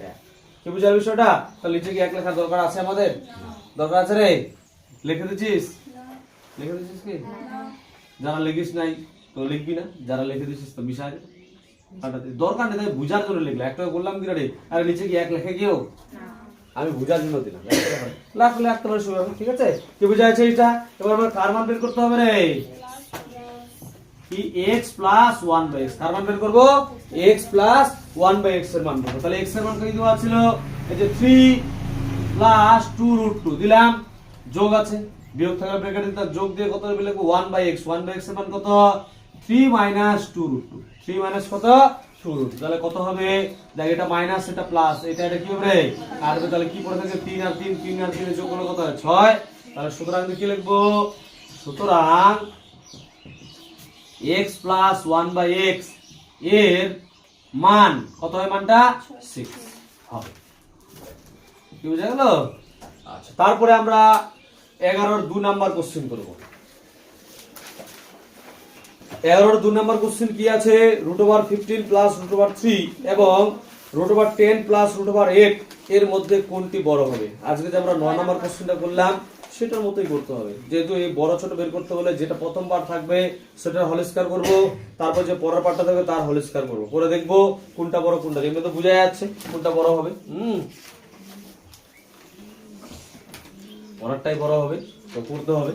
1। কি বুঝার বিষয়টা, তাহলে নিচে কি 1 লেখার দরকার আছে আমাদের, দরকার আছে রে, লিখে দিছিস, লিখে দিছিস কি, যারা লিখিস নাই তো লিখবি না, যারা লিখে দিছিস তো বিষয় দরকার নেই, তাই বুঝার জন্য লিখলে। একটা বললাম কি রে, আরে নিচে কি 1 লেখে কেউ, আমি বুঝার জন্য দিলাম, লাগলে একটা করে শুরু হবে। ঠিক আছে, কি বুঝা যাচ্ছে এটা। এবার আমরা কার মান বের করতে হবে রে, কি x + 1/x, কার মান বের করব, x + 1/x এর মান করব। তাহলে x এর মান কত দেওয়া ছিল, এই যে 3 + 2√2 দিলাম, যোগ আছে বিয়োগ থাকা ব্র্যাকেটে তার যোগ দিয়ে কত হবে লিখব 1/x, 1/x এর মান কত 3 - 2√2, 3 - কত 2√2, তাহলে কত হবে, দেখ এটা মাইনাস এটা প্লাস, এটা কি হবে রে আর হবে, তাহলে কি পড়ে থাকে 3 আর 3, 3 আর 3 যোগ করলে কত হয় 6, তাহলে সুতরাং কি লিখব, সুতরাং x + 1/x এর মান কত হয়, মানটা 6 হবে। কি বুঝা গেল। আচ্ছা, তারপরে আমরা 11 এর 2 নাম্বার কোশ্চেন করব। 11 এর 2 নাম্বার কোশ্চেন কি আছে, √15 + √3 এবং √10 + √8 এর মধ্যে কোনটি বড় হবে। আজকে যে আমরা 9 নাম্বার কোশ্চেনটা করলাম সেটার মতোই করতে হবে, যেহেতু এই বড় ছোট বের করতে হলে যেটা প্রথম পার্ট থাকবে সেটার হোল স্কয়ার করব, তারপর যে পরের পার্টটা থাকবে তার হোল স্কয়ার করব, করে দেখব কোনটা বড় কোনটা, এমনি তো বোঝা যাচ্ছে কোনটা বড় হবে। পরেরটাই বড় হবে, তো করতে হবে।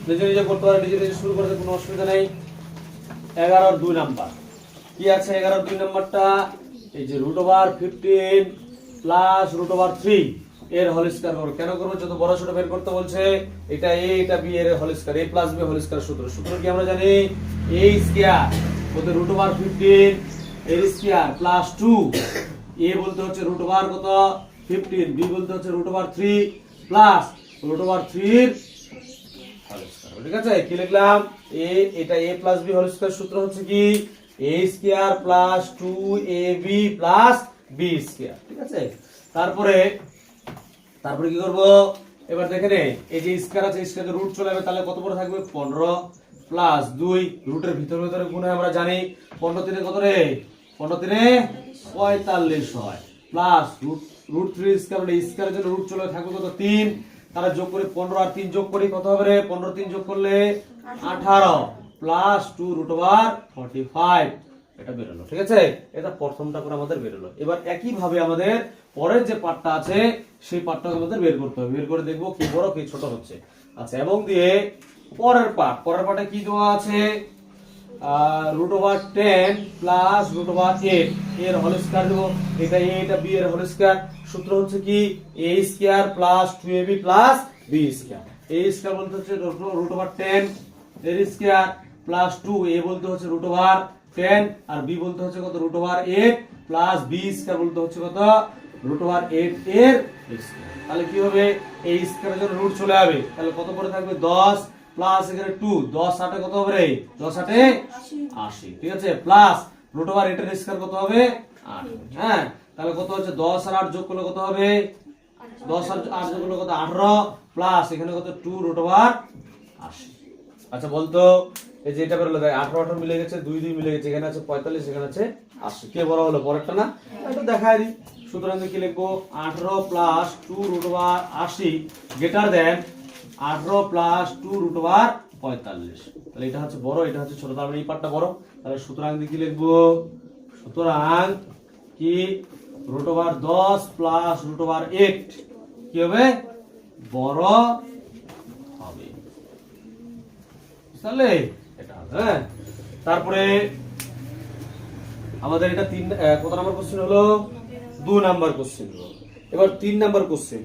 নিজে নিজে করতে পারে, নিজে নিজে শুরু করতে কোনো অসুবিধা নেই। 11 এর 2 নাম্বার কি আছে, 11 এর 2 নাম্বারটা এই যে √15 + √3 এর হোল স্কয়ার করব। কেন করব, যত বড় ছোট বের করতে বলছে, এটা a এটা b এর whole square, a + b whole square সূত্র কি আমরা জানি, a স্কয়ার বলতে √15 এর স্কয়ার প্লাস 2, a বলতে হচ্ছে √15 কত 15, b বলতে হচ্ছে √3 প্লাস √3 এর হোল স্কয়ার। ঠিক আছে, কি লিখলাম, a এটা a + b হোল স্কয়ার সূত্র হচ্ছে কি a square plus 2ab plus b square. ঠিক আছে, তারপরে কি করব, এবার দেখেন এই যে স্কয়ার আছে, স্কয়ারে রুট চলে যাবে, তাহলে কত বড় থাকবে 15 প্লাস 2, রুটের ভিতরে গুণ হয় আমরা জানি, 15 3 কত রে 15 3 45 হয়, প্লাস √3 স্কয়ার, মানে স্কয়ারের জন্য রুট চলে থাকবে কত 3, তারা যোগ করে 15 আর 3 যোগ করি কত হবে রে, 15 3 যোগ করলে 18 প্লাস 2√45, এটা বেরোলো। ঠিক আছে, এটা প্রথমটা করে আমাদের বেরোলো। এবার একই ভাবে আমাদের পরের যে পার্টটা আছে সেই পার্টটাকে আমাদের বের করতে হবে, বের করে দেখবো কি বড় কি ছোট হচ্ছে। আচ্ছা, এবং দিয়ে পরের পার্টে কি দেওয়া আছে, √10 + √8 এর হোল স্কয়ার দেব, এটা a এটা b এর হোল স্কয়ার, সূত্র হচ্ছে কি a square plus 2ab plus b square. a square বলতে হচ্ছে √10 এর স্কয়ার প্লাস 2, a বলতে হচ্ছে √10 আর b বলতে হচ্ছে কত √8 প্লাস b স্কয়ার বলতে হচ্ছে কত √8 এর স্কয়ার। তাহলে কি হবে, এই স্কয়ারের জন্য রুট চলে যাবে, তাহলে কত পড়ে থাকবে 10 প্লাস এখানে 2, 10 8 কত হবে রে 10 8 80। ঠিক আছে, প্লাস √8 এর স্কয়ার কত হবে 8। হ্যাঁ, তাহলে কত হচ্ছে 10 আর 8 যোগ করলে কত হবে, 10 আর 8 যোগ করলে কত 18 প্লাস এখানে কত 2√80। আচ্ছা বলতো, এই যে এটা বেরোলো, দেখ 18 18 মিলে গেছে, 2 2 মিলে গেছে, এখানে আছে 45 এখানে আছে 80, কে বড় হলো পরেরটা না, এটা দেখাই দিই। সুতরাং কি লিখবো 18 প্লাস 2√80 গ্রেটার দেন 18 প্লাস 2√45, তাহলে এটা হচ্ছে বড়, এটা হচ্ছে ছোট, তাহলে এই পার্টটা বড়, তাহলে সুতরাং কি লিখবো, সুতরাং কি √10 প্লাস √8 কি হবে বড় হবে, বুঝলে এটা হবে। হ্যাঁ, তারপরে আমাদের এটা কত নাম্বার কোশ্চেন হলো, 2 নাম্বার কোশ্চেন হলো। এবার 3 নাম্বার কোশ্চেন।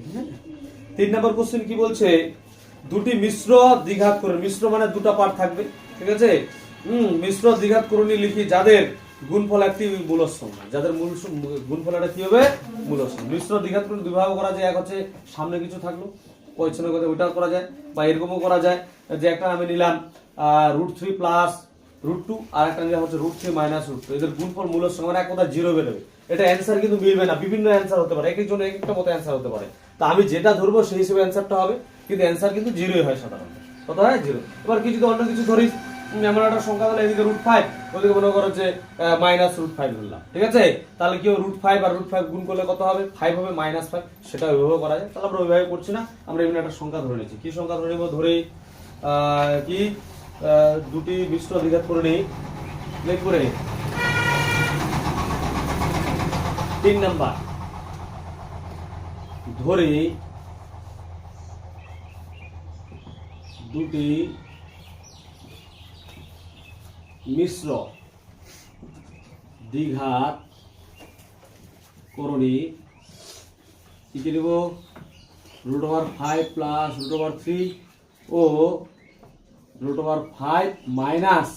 3 নাম্বার কোশ্চেন কি বলছে, দুটি মিশ্র দ্বিঘাত করণী, মিশ্র মানে দুটো পার্ট থাকবে, ঠিক আছে। মিশ্র দ্বিঘাত করণী লিখি যাদের গুণফল একটি মূলদ সংখ্যা, যাদের গুণফল একটা কি হবে, মূলদ সংখ্যা। মিশ্র দ্বিঘাত করণী দুইভাবে করা যায়, এক হচ্ছে সামনে কিছু থাকলো পরিচ্ছন্ন কথা ওইটাও করা যায়, বা এরকমও করা যায় যে একটা আমি নিলাম √3 প্লাস √2 আর একটা নিলাম হচ্ছে √3 মাইনাস √2, এদের গুণফল মূলদ সংখ্যা মানে এক কথা জিরো বেরোবে। এটা অ্যান্সার কিন্তু মিলবে না, বিভিন্ন অ্যান্সার হতে পারে, এক একজন এক একটা মতো অ্যান্সার হতে পারে। তা আমি যেটা ধরবো সেই হিসেবে অ্যান্সারটা হবে, কিন্তু অ্যান্সার কিন্তু জিরোই হয় সাধারণত। কত হয়? জিরো। এবার কি যদি অন্য কিছু ধরিস, এমন একটা সংখ্যা হলে এদিকে √5, ওদিকে মনে করো যে মাইনাস √5 ধরলাম, ঠিক আছে। তাহলে কি √5 আর √5 গুণ করলে কত হবে? 5 হবে, -5, সেটা ওইভাবে করা যায়। তাহলে আমরা ওইভাবে করছি না, আমরা এমনি একটা সংখ্যা ধরে নিচ্ছি। কি সংখ্যা ধরে নিব? ধরেই কি দুটি মিশ্র দ্বিঘাত করে নেই, লিখব রে 3 নাম্বার। ধরে দুটি মিশ্র দ্বিঘাত করণী কি লিখব? √5 প্লাস √3 ও √5 মাইনাস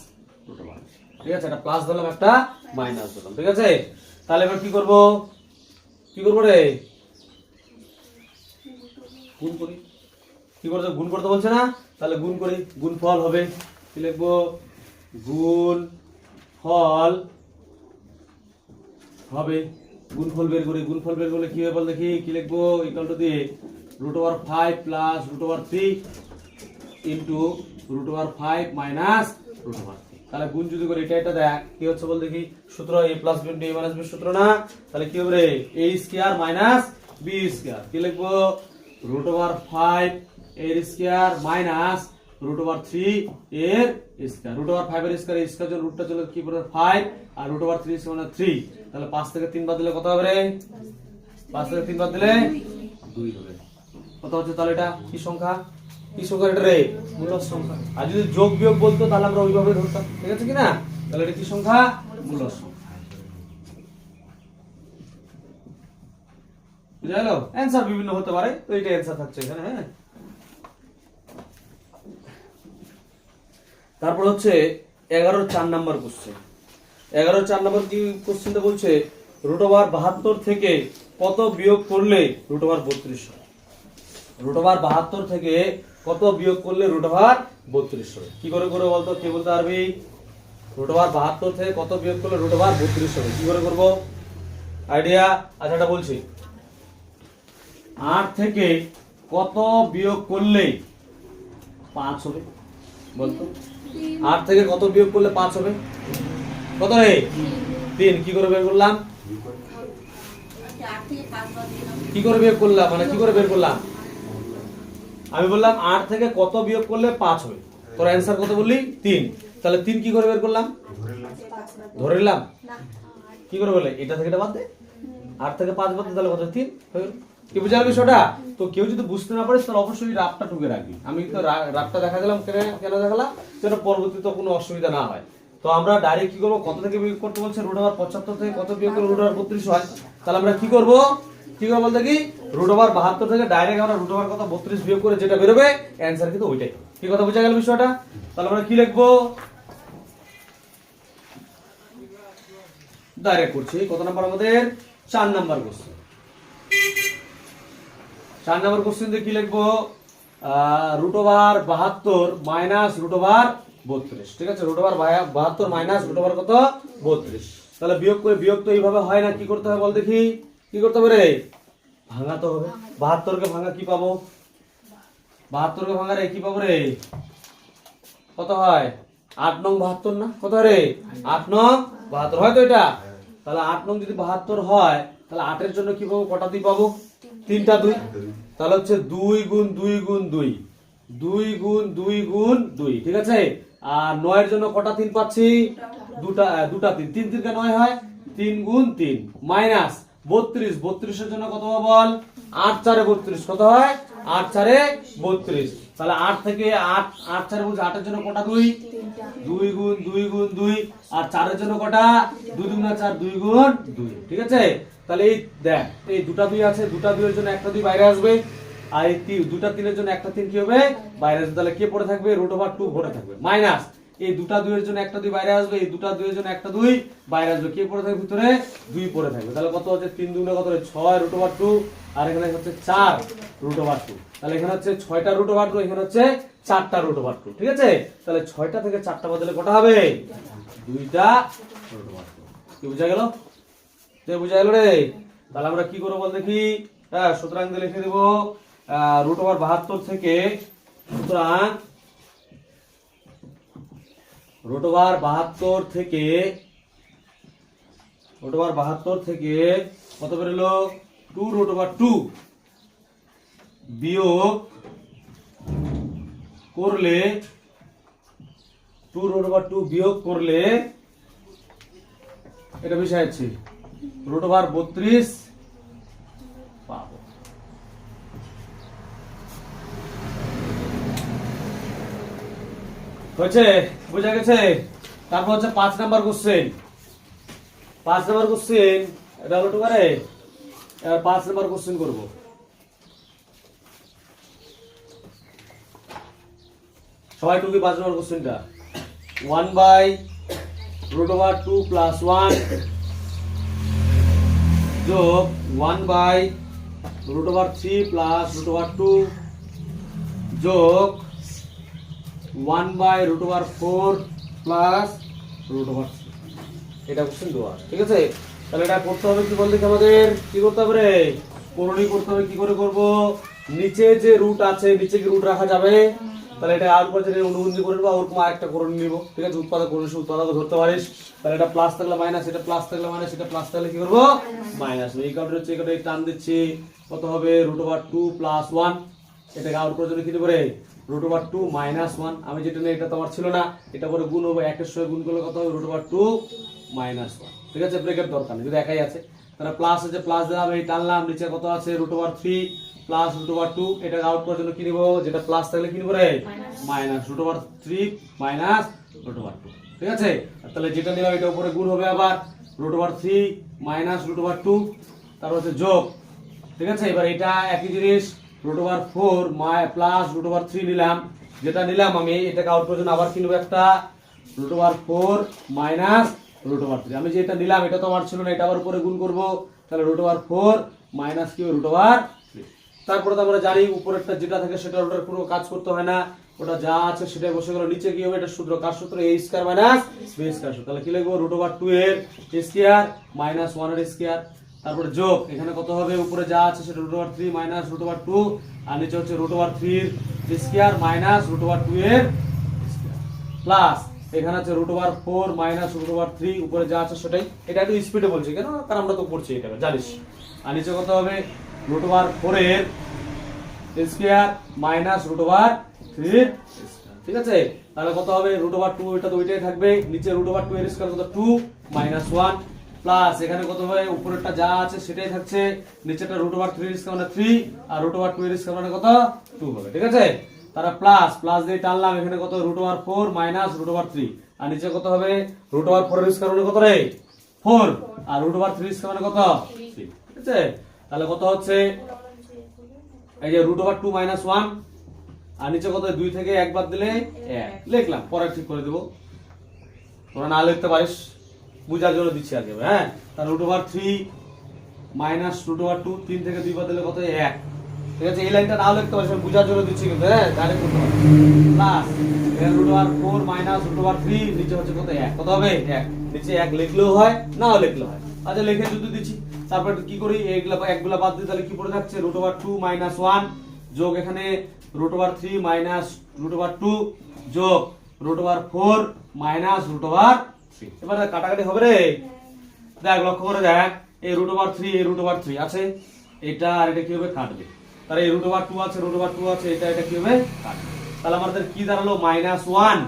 √5, ঠিক আছে। একটা প্লাস ধরলাম, একটা মাইনাস ধরলাম, ঠিক আছে। তাহলে এবার কি করব? কি করব রে? গুণ করি। কি করতে? গুণ করতে বলছে না, তাহলে গুণ করি। গুণফল হবে কি লিখবো? গুণফল হবে, গুণফল বের করি। গুণফল বের করলে কি হবে বল দেখি, কি লিখবো? ইকুয়াল টু দিয়ে √5 প্লাস √3 ইন্টু √5 মাইনাস √3। তাহলে গুণ যদি করি এটা দেখ কি হচ্ছে বল দেখি। সূত্র a plus b into a minus b সূত্র না? তাহলে কি হবে রে? a square minus b square. কি লিখবো? √5 এর স্কয়ার মাইনাস √3 এর স্কয়ার। √5 এর স্কয়ার, এই স্কয়ার জন্য রুটটা চলে কি পড়ে 5 আর √3 সমান 3। তাহলে 5 থেকে 3 বাদ দিলে কত হবে রে? 5 থেকে 3 বাদ দিলে 2 হবে। কত হচ্ছে তাহলে? এটা কি সংখ্যা? কি সংখ্যা এটা রে? মূলদ সংখ্যা। আর যদি যোগ বিয়োগ বলতো তাহলে আমরা ওইভাবে ধরতাম, ঠিক আছে কি না? তাহলে এটা কি সংখ্যা? মূলদ সংখ্যা। বুঝা গেল? অ্যানসার বিভিন্ন হতে পারে, তো এটা অ্যানসার থাকছে এখানে। হ্যাঁ, তারপর হচ্ছে 11-4 নাম্বার কোশ্চেন। 11-4 নাম্বার কি কোশ্চেনটা বলছে? √72 থেকে কত বিয়োগ করলে √32 হয়? √72 থেকে কত বিয়োগ করলে √32 হবে? কি করে করে বলতো? কে বলতে পারবি? √72 থেকে কত বিয়োগ করলে √32 হবে? কি করে করব? আইডিয়া? আচ্ছা এটা বলছি, 8 থেকে কত বিয়োগ করলে 5 হবে? বলতো 8 থেকে কত বিয়োগ করলে 5 হবে? কত রে? 3। কি করে বের করলাম? কি করে বিয়োগ করলাম মানে কি করে বের করলাম? আমি বললাম 8 থেকে কত বিয়োগ করলে 5 হবে। তোর অ্যানসার কত বললি? 3। তাহলে 3 কি করে বের করলাম? ধরে নিলাম। কি করে বলে? এটা থেকে এটা বাদ দে, 8 থেকে 5 বাদ দে, তাহলে কত? 3 হয়ে গেল। কি বুঝা গেল বিষয়টা? তো কেউ যদি বুঝতে না পারিস তাহলে অবশ্যই রাফটা টুকে রাখবি। আমি তো রাফটা দেখা দিলাম, কেন দেখালাম? যেন পরবর্তীতে কোনো অসুবিধা না হয়। তো আমরা ডাইরেক্ট কি করবো? কত থেকে বিয়োগ করতে বলছে? √75 থেকে কত বিয়োগ করলে √32 হয়? তাহলে আমরা কি করব? কি করব বলতে কি? √72 থেকে ডাইরেক্ট আমরা √32 কত 32 বিয়োগ করে যেটা বেরোবে অ্যানসার কিন্তু ওইটাই। কি কথা বুঝা গেল বিষয়টা? তাহলে আমরা কি লিখবো? ডাইরেক্ট করছি। কত নাম্বার আমাদের? 4 নাম্বার কোশ্চেন। 4 নাম্বার কোশ্চেন কি লিখবো? √72 মাইনাস √32, ঠিক আছে। √72 মাইনাস √কত? 32। তাহলে বিয়োগ করে, বিয়োগ তো এইভাবে হয় না, কি করতে হবে বল দেখি? কি করতে হবে রে? ভাঙাতে হবে। 72 কে ভাঙা কি পাবো? 72 কে ভাঙা রে কি পাবো রে? কত হয়? 8 নং 72 না? কত রে? 8 নং 72 হয় তো এটা? তাহলে 8 নং যদি 72 হয় তাহলে 8 এর জন্য কি পাবো? কটা 2 পাবো? 3টা 2। তাহলে হচ্ছে 2 গুণ 2 গুণ 2, 2 গুণ 2 গুণ 2, ঠিক আছে। আর 9 এর জন্য কটা 3 পাচ্ছি? দুটা 3। 3 3 কে 9 হয়, 3 গুণ 3 মাইনাস 32। 32 এর জন্য কত হবে বল? 8 4 32। কত হয়? 8 4 32। তাহলে 8 থেকে 8 8 4 বলছে 8 এর জন্য কটা 2? 2 গুণ 2 গুণ 2। আর 4 এর জন্য কটা? 2 2 গুণ 4, 2 গুণ 2, ঠিক আছে। তাহলে এই দেখ, এই দুটা 2 আছে, দুটা 2 এর জন্য একটা 2 বাইরে আসবে, আর এই দুটা 3 এর জন্য একটা 3 কি হবে বাইরে আসবে, তাহলে কে পড়ে থাকবে √2 পড়ে থাকবে, মাইনাস এই দুটা 2 এর জন্য একটা 2 বাইরে আসবে, এই দুটা 2 এর জন্য একটা 2 বাইরে আসবে, কে পড়ে থাকবে ভিতরে 2 পড়ে থাকবে। তাহলে কত হচ্ছে 3 2 কত হচ্ছে 6 √2 আর এখানে হচ্ছে 4 √2। তাহলে এখানে হচ্ছে 6টা √2, এখানে হচ্ছে 4টা √2, ঠিক আছে। তাহলে 6টা থেকে 4টা বদলে কটা হবে 2টা √2। কি বুঝা গেল? বুঝা গেল রে? তাহলে আমরা কি করবো বল দেখি, হ্যাঁ সুতরাং লিখে দেব √72 থেকে, সুতরাং √72 থেকে কত বেরোলো 2√2 বিয়োগ করলে 2√2 বিয়োগ করলে এটা বিষয় আছে √32 পাবো। হয়েছে? বুঝা গেছে? তারপর হচ্ছে 5 নাম্বার কোশ্চেন। 5 নাম্বার কোশ্চেন এটা হলো টুকারে, এবার 5 নাম্বার কোশ্চেন করব। সবাই টুকি 5 নাম্বার কোশ্চেনটা 1/√2 প্লাস 1 যোগ 1/√3 প্লাস √2 যোগ 1/√4 প্লাস √3। এটা কোশ্চেন দেওয়া, ঠিক আছে। তাহলে এটা করতে হবে কি বল দেখি, আমাদের কি করতে হবে রে, করণী করতে হবে। কি করে করব, নিচে যে রুট আছে নিচে কি রুট রাখা যাবে, তাহলে এটা আর উপর যে অনুবন্ধী করে নেবো, ওরকম আরেকটা করণী নিব, ঠিক আছে। উৎপাদক করণী উৎপাদক ধরতে পারিস। তাহলে এটা প্লাস থাকলে মাইনাস, এটা প্লাস থাকলে মাইনাস, এটা প্লাস থাকলে কি করবো মাইনাস। এই কারণে হচ্ছে এই কারণে টান দিচ্ছি, কত হবে √2 প্লাস 1, এটাকে আর উপর জন্য কি দেবো রে √2 মাইনাস 1। আমি যেটা নেই এটা তো আমার ছিল না, এটা করে গুণ হবে, একের সঙ্গে গুণ করলে কত হবে √2 মাইনাস 1, ঠিক আছে। ব্রেকেট দরকার নেই, যদি একাই আছে। তাহলে প্লাস আছে, প্লাস দিলাম, এই টানলাম, নিচে কত আছে √3 প্লাস √2, এটাকে আউট করার জন্য কি নিব, যেটা প্লাস থাকলে কি নিব রে মাইনাস √3 মাইনাস √2, ঠিক আছে। তাহলে যেটা নিলাম এটা উপরে গুণ হবে আবার √3 মাইনাস √2, তারপর হচ্ছে যোগ, ঠিক আছে। এবার এটা একই জিনিস √4 প্লাস √3 নিলাম, যেটা নিলাম আমি এটাকে আউট করার জন্য আবার কি নেব একটা √4 মাইনাস √3। আমি যেটা নিলাম এটা তো আমার ছিল না, এটা আবার উপরে গুণ করব, তাহলে √4 মাইনাস কি √3। তারপরে তো আমরা জানি উপরেরটা যেটা থাকে সেটা ওটার কোনো কাজ করতে হয় না, ওটা যা আছে সেটাই বসে গেল। নিচে কি হবে, এটা সূত্র কার সূত্র, a square minus b square সূত্র। তাহলে কি লিখবো √2 এর স্কয়ার মাইনাস 1 এর স্কয়ার, তারপরে যোগ, এখানে কত হবে উপরে যা আছে সেটা √3 মাইনাস √2 আর নিচে হচ্ছে √3 এর স্কয়ার মাইনাস √2 এর স্কয়ার প্লাস এখানে আছে √4 মাইনাস √3, উপরে যা আছে সেটাই। এটা একটু স্পিডে বলছি কেন, কারণ আমরা তো পড়ছি এটা জানিস। আর নিচে কত হবে √4 এর স্কয়ার মাইনাস √3 এর স্কয়ার, ঠিক আছে। তাহলে কত হবে √2, এটা তো ওইটাই থাকবে, নিচে √2 এর স্কয়ার কত 2 মাইনাস 1 প্লাস এখানে কত হবে উপরেরটা যা আছে সেটাই থাকছে, নিচেটা √3 এর স্কয়ার মানে 3 আর √2 এর স্কয়ার মানে কত 2 হবে, ঠিক আছে। তারা প্লাস প্লাস দিয়ে টানলাম, এখানে কত √4 মাইনাস √3 আর নিচে কত হবে √4 এর স্কয়ার মানে কত রে 4 আর √3 এর স্কয়ার মানে কত 3, ঠিক আছে। তাহলে কত হচ্ছে এই যে √2 মাইনাস 1 আর নিচে কত 2 থেকে 1 বাদ দিলে 1 লিখলাম, পরে ঠিক করে দেব, তোরা না লিখতে পারিস বুঝার জন্য দিচ্ছি আগে, হ্যাঁ। তাহলে √3 মাইনাস √2, 3 থেকে 2 বাদ দিলে কত 1, ঠিক আছে। এই লাইনটা নাও লিখতে পারিস, বুঝার জন্য দিচ্ছি কিন্তু, হ্যাঁ ডাইরেক্ট করতে পারিস। প্লাস √4 মাইনাস √3, নিচে হচ্ছে কত 1, কত হবে 1, নিচে 1 লিখলেও হয় নাও লিখলেও হয়। আচ্ছা লিখে যদি দিচ্ছি, তারপর কি করি একগুলা বাদ দিই, তাহলে কি পড়ে থাকছে √2 মাইনাস 1 যোগ এখানে √3 মাইনাস √2 যোগ √4 মাইনাস √3। এবার কাটাকাটি হবে রে, দেখ লক্ষ্য করে দেখ, এই √3 এই √3 আছে, এটা আর এটা কি হবে কাটবে, তাহলে এই √2 আছে √2 আছে, এটা এটা কি হবে কাটবে। তাহলে আমাদের কি দাঁড়ালো -1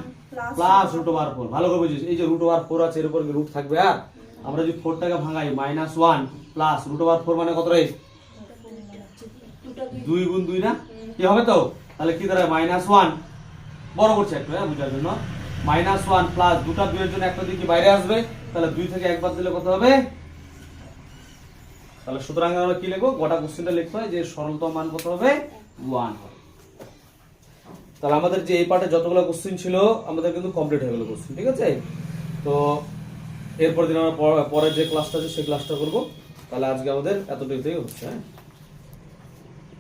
প্লাস √4। ভালো করে বুঝিস, এই যে √4 আছে এর উপর রুট থাকবে, আর আমরা যদি 4 টাকে ভাঙাই -1 প্লাস √4 মানে কত রে 2 গুণ 2 না, কি হবে তো। তাহলে কি দাঁড়ায় -1, বড় করছে একটু হ্যাঁ বুঝার জন্য, -1 প্লাস দুটা 2 এর জন্য একটা দিকে বাইরে আসবে, তাহলে 2 থেকে 1 বাদ দিলে কত হবে। তাহলে সুতরাং আমরা কি লিখবো, গোটা কোশ্চেনটা লিখতে হয় যে সরলতম মান কত হবে 1 হবে। তাহলে আমাদের যে এই পার্টে যতগুলো কোশ্চেন ছিল আমাদের কিন্তু কমপ্লিট হয়ে গেল কোশ্চেন, ঠিক আছে? তো এরপর দিন আমরা পরের যে ক্লাসটা আছে সেই ক্লাসটা করবো। তাহলে আজকে আমাদের এতটুকুই হচ্ছে, হ্যাঁ।